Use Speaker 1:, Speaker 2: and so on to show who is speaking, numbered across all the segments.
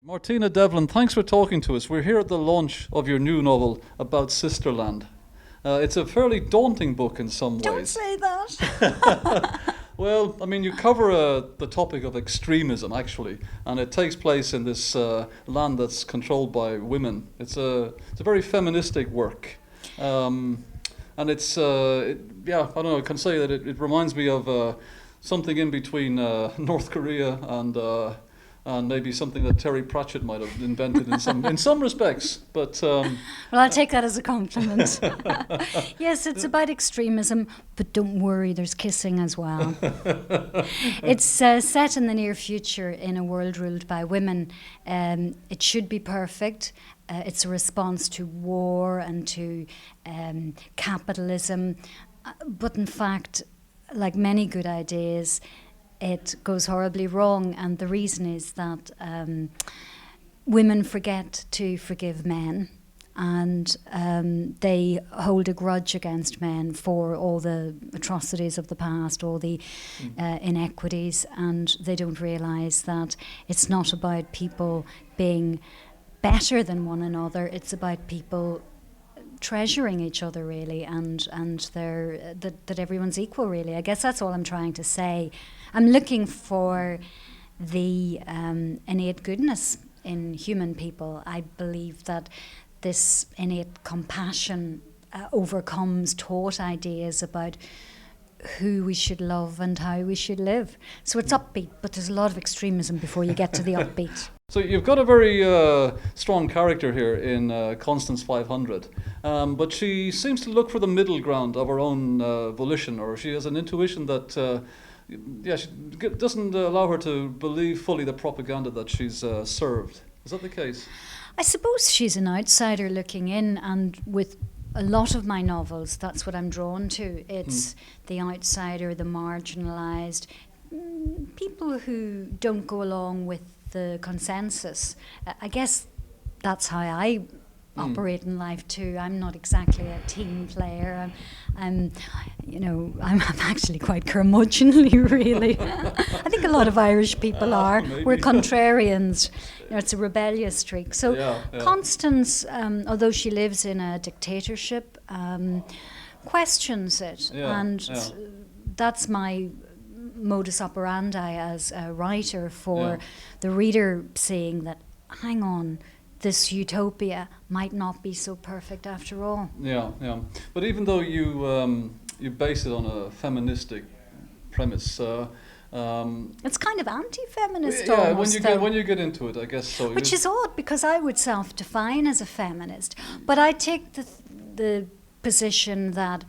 Speaker 1: Martina Devlin, thanks for talking to us. We're here at the launch of your new novel about Sisterland. It's a fairly daunting book in some
Speaker 2: Don't
Speaker 1: ways.
Speaker 2: say that.
Speaker 1: Well, I mean, you cover the topic of extremism, actually, and it takes place in this land that's controlled by women. It's a very feministic work. And yeah, I don't know, I can say that it reminds me of something in between North Korea and maybe something that Terry Pratchett might have invented in some respects. But
Speaker 2: Well, I'll take that as a compliment. Yes, it's about extremism, but don't worry, there's kissing as well. It's set in the near future in a world ruled by women. It should be perfect. It's a response to war and to capitalism. But in fact, like many good ideas, it goes horribly wrong, and the reason is that women forget to forgive men, and they hold a grudge against men for all the atrocities of the past, all the inequities, and they don't realise that it's not about people being better than one another, it's about people treasuring each other, really, and that everyone's equal, really. I guess that's all I'm trying to say. I'm looking for the innate goodness in human people. I believe that this innate compassion overcomes taught ideas about who we should love and how we should live. So it's upbeat, but there's a lot of extremism before you get to the upbeat.
Speaker 1: so you've got a very strong character here in Constance 500, but she seems to look for the middle ground of her own volition, or she has an intuition that she doesn't allow her to believe fully the propaganda that she's served. Is that the case?
Speaker 2: I suppose she's an outsider looking in, and with a lot of my novels, that's what I'm drawn to. It's the outsider, the marginalised, people who don't go along with the consensus. I guess that's how I operate in life too. I'm not exactly a team player. I'm actually quite curmudgeonly, really. I think a lot of Irish people are.
Speaker 1: Maybe.
Speaker 2: We're contrarians. It's a rebellious streak. So
Speaker 1: Yeah.
Speaker 2: Constance, although she lives in a dictatorship, questions it, and that's my modus operandi as a writer for the reader, seeing that, hang on, this utopia might not be so perfect after all.
Speaker 1: Yeah. But even though you base it on a feministic premise,
Speaker 2: it's kind of anti-feminist
Speaker 1: yeah,
Speaker 2: almost,
Speaker 1: when you get into it, I guess so.
Speaker 2: which is odd, because I would self-define as a feminist, but I take the position that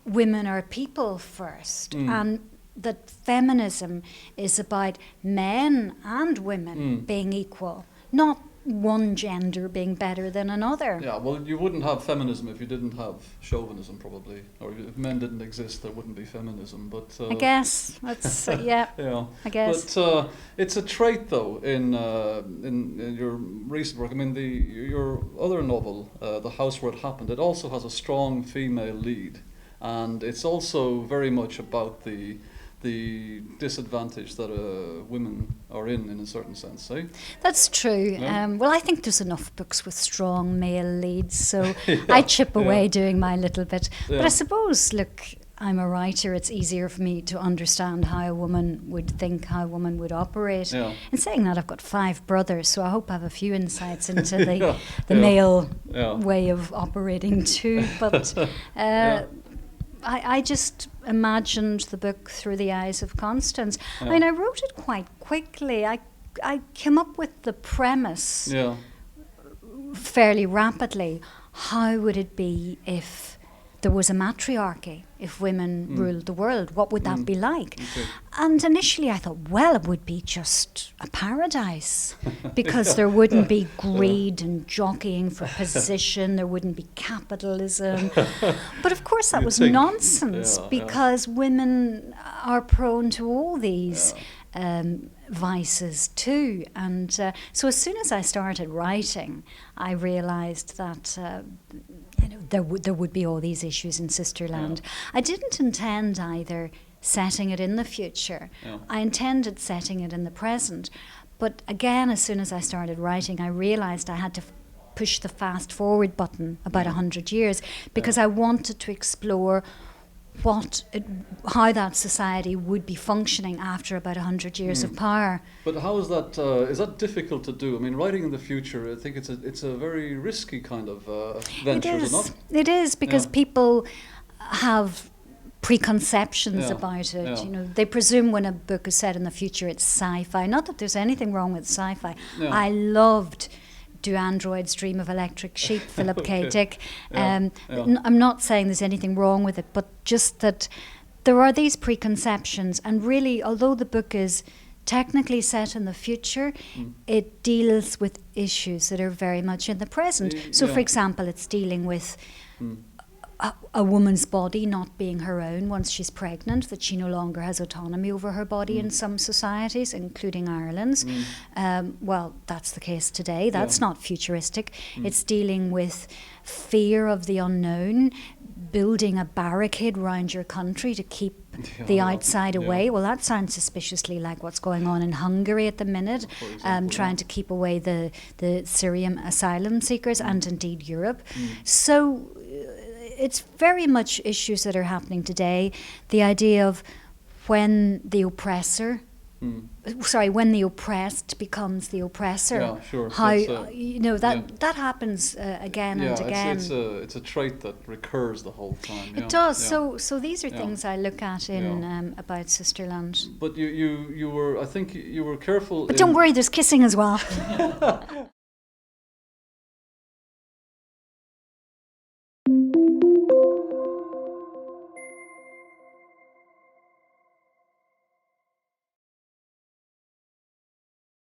Speaker 2: women are people first, and that feminism is about men and women being equal, not one gender being better than another.
Speaker 1: Yeah, well, you wouldn't have feminism if you didn't have chauvinism, probably, or if men didn't exist, there wouldn't be feminism. But
Speaker 2: I guess that's yeah. I guess.
Speaker 1: But it's a trait, though, in your recent work. I mean, your other novel, The House Where It Happened, it also has a strong female lead, and it's also very much about the disadvantage that women are in a certain sense, eh?
Speaker 2: That's true.
Speaker 1: Yeah.
Speaker 2: Well, I think there's enough books with strong male leads, so I chip away doing my little bit.
Speaker 1: Yeah.
Speaker 2: But I suppose, look, I'm a writer. It's easier for me to understand how a woman would think, how a woman would operate.
Speaker 1: Yeah.
Speaker 2: In saying that, I've got 5 brothers, so I hope I have a few insights into the male way of operating too. But I just imagined the book through the eyes of Constance. I mean, I wrote it quite quickly. I came up with the premise fairly rapidly. How would it be if there was a matriarchy, if women ruled the world? What would that be like?
Speaker 1: Okay.
Speaker 2: And initially I thought, well, it would be just a paradise, because there wouldn't be greed and jockeying for position, there wouldn't be capitalism. But of course that was nonsense, because women are prone to all these vices too. And so as soon as I started writing, I realised that there would be all these issues in Sisterland. I didn't intend either setting it in the future. I intended setting it in the present. But again, as soon as I started writing, I realised I had to push the fast forward button about 100 years, because I wanted to explore how that society would be functioning after about 100 years of power.
Speaker 1: But how is that difficult to do? I mean, writing in the future, I think it's a very risky kind of venture, is it not?
Speaker 2: It is, because
Speaker 1: Yeah.
Speaker 2: people have preconceptions
Speaker 1: Yeah,
Speaker 2: about it.
Speaker 1: yeah.
Speaker 2: You know, they presume when a book is set in the future, it's sci-fi. Not that there's anything wrong with sci-fi.
Speaker 1: Yeah.
Speaker 2: I loved Do Androids Dream of Electric Sheep, Philip K.
Speaker 1: Okay.
Speaker 2: Dick.
Speaker 1: Yeah,
Speaker 2: I'm not saying there's anything wrong with it, but just that there are these preconceptions, and really, although the book is technically set in the future, it deals with issues that are very much in the present. So, for example, it's dealing with a woman's body not being her own once she's pregnant, that she no longer has autonomy over her body in some societies, including Ireland's. Well, that's the case today. That's not futuristic. It's dealing with fear of the unknown, building a barricade around your country to keep the outside away. Well, that sounds suspiciously like what's going on in Hungary at the minute, trying to keep away the Syrian asylum seekers and indeed Europe. So it's very much issues that are happening today. The idea of when the oppressor, when the oppressed becomes the oppressor.
Speaker 1: Yeah, sure.
Speaker 2: How
Speaker 1: That's,
Speaker 2: that happens again and again.
Speaker 1: It's a trait that recurs the whole time.
Speaker 2: It does.
Speaker 1: Yeah.
Speaker 2: So these are things I look at in about Sisterland.
Speaker 1: But you were, I think you were careful.
Speaker 2: But don't worry, there's kissing as well.